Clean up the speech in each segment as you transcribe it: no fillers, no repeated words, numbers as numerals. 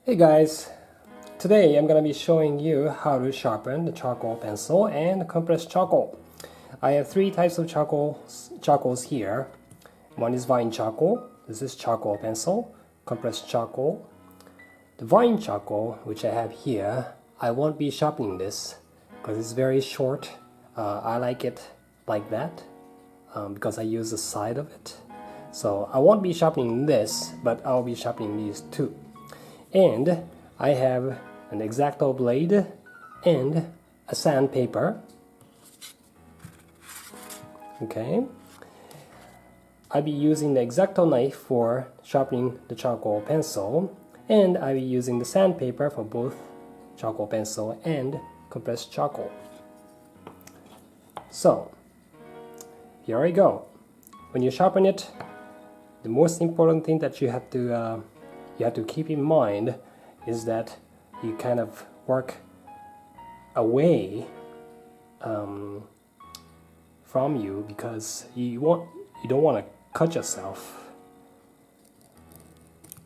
Hey guys, today I'm going to be showing you how to sharpen the charcoal pencil and compressed charcoal. I have three types of charcoals here. One is vine charcoal, this is charcoal pencil, compressed charcoal. The vine charcoal, which I have here, I won't be sharpening this because it's very short. I like it like that because I use the side of it. So I won't be sharpening this, but I'll be sharpening these two. And I have an X-Acto blade and a sandpaper. Okay. I'll be using the X-Acto knife for sharpening the charcoal pencil, and I'll be using the sandpaper for both charcoal pencil and compressed charcoal. So, here I go. When you sharpen it, the most important thing that you have to keep in mind is that you kind of work away from you because you don't want to cut yourself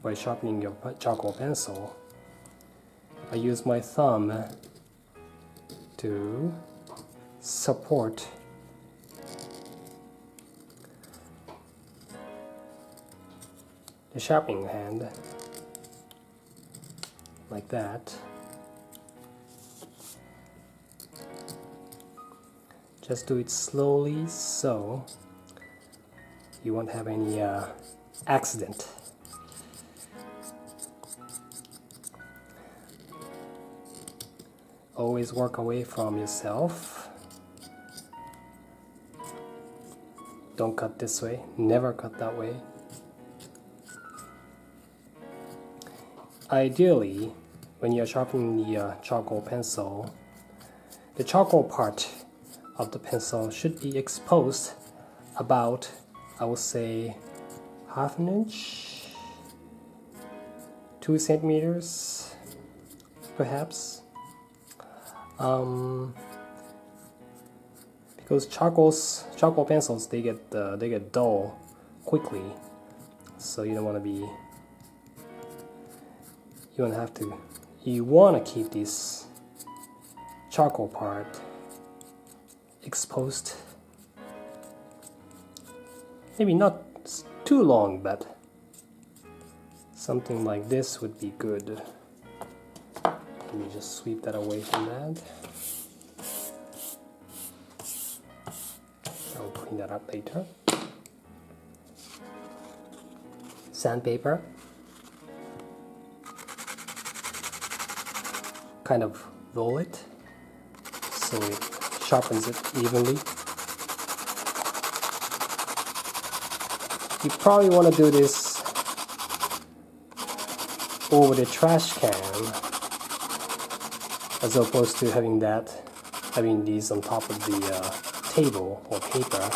by sharpening your charcoal pencil. I use my thumb to support the sharpening hand like that. Just do it slowly so you won't have any accident. Always work away from yourself. Don't cut this way, never cut that way. Ideally, when you're sharpening the charcoal pencil, the charcoal part of the pencil should be exposed about, I would say, half an inch, 2 centimeters, perhaps. Because charcoal pencils, they get dull quickly, so you don't want to be. You want to keep this charcoal part exposed. Maybe not too long, but something like this would be good. Let me just sweep that away from that. I'll clean that up later. Sandpaper. Kind of roll it so it sharpens it evenly. You probably want to do this over the trash can as opposed to having these on top of the table or paper.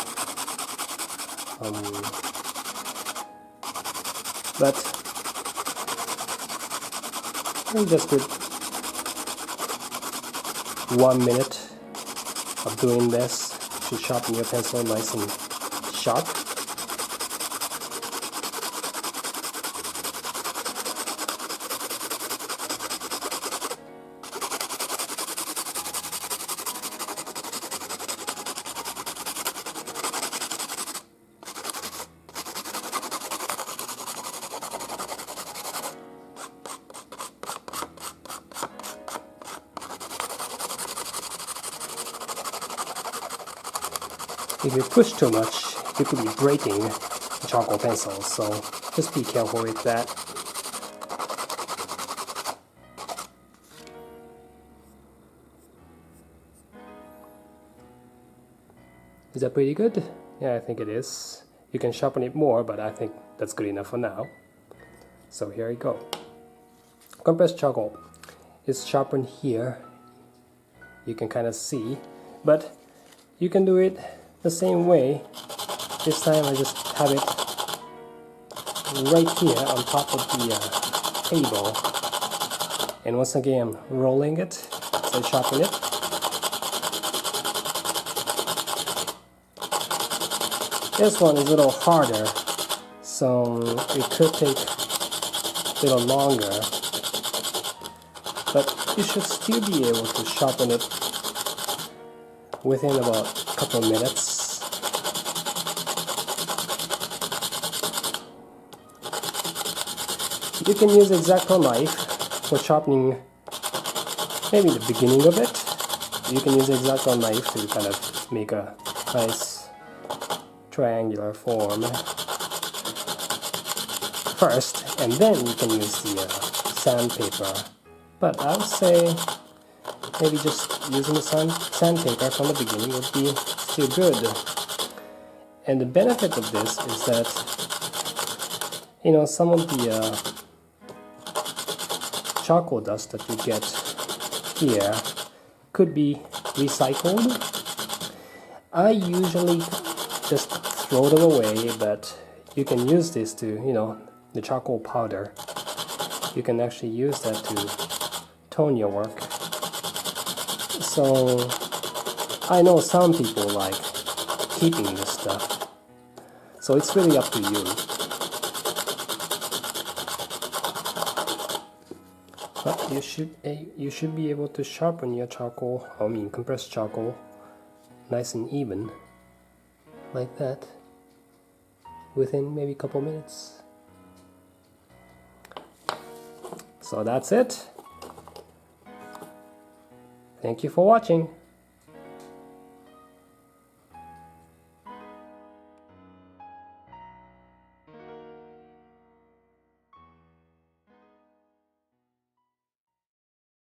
But you just do 1 minute of doing this to sharpen your pencil nice and sharp. If you push too much, you could be breaking the charcoal pencil, so just be careful with that. Is that pretty good? Yeah, I think it is. You can sharpen it more, but I think that's good enough for now. So here you go. Compressed charcoal is sharpened here. You can kind of see, but you can do it the same way. This time I just have it right here on top of the table, and once again I'm rolling it as I sharpen it. This one is a little harder, so it could take a little longer you should still be able to sharpen it within about a couple of minutes. You can use X-Acto knife for sharpening maybe the beginning of it. You can use X-Acto knife to kind of make a nice triangular form first, and then you can use the sandpaper. But I would say maybe just using the sandpaper from the beginning would be still good. And the benefit of this is that, you know, some of the charcoal dust that you get here could be recycled. I usually just throw them away, but you can use this to, you know, the charcoal powder. You can actually use that to tone your work. So I know some people like keeping this stuff, so it's really up to you. But you should be able to sharpen your charcoal, compressed charcoal, nice and even, like that, within maybe a couple minutes. So that's it. Thank you for watching.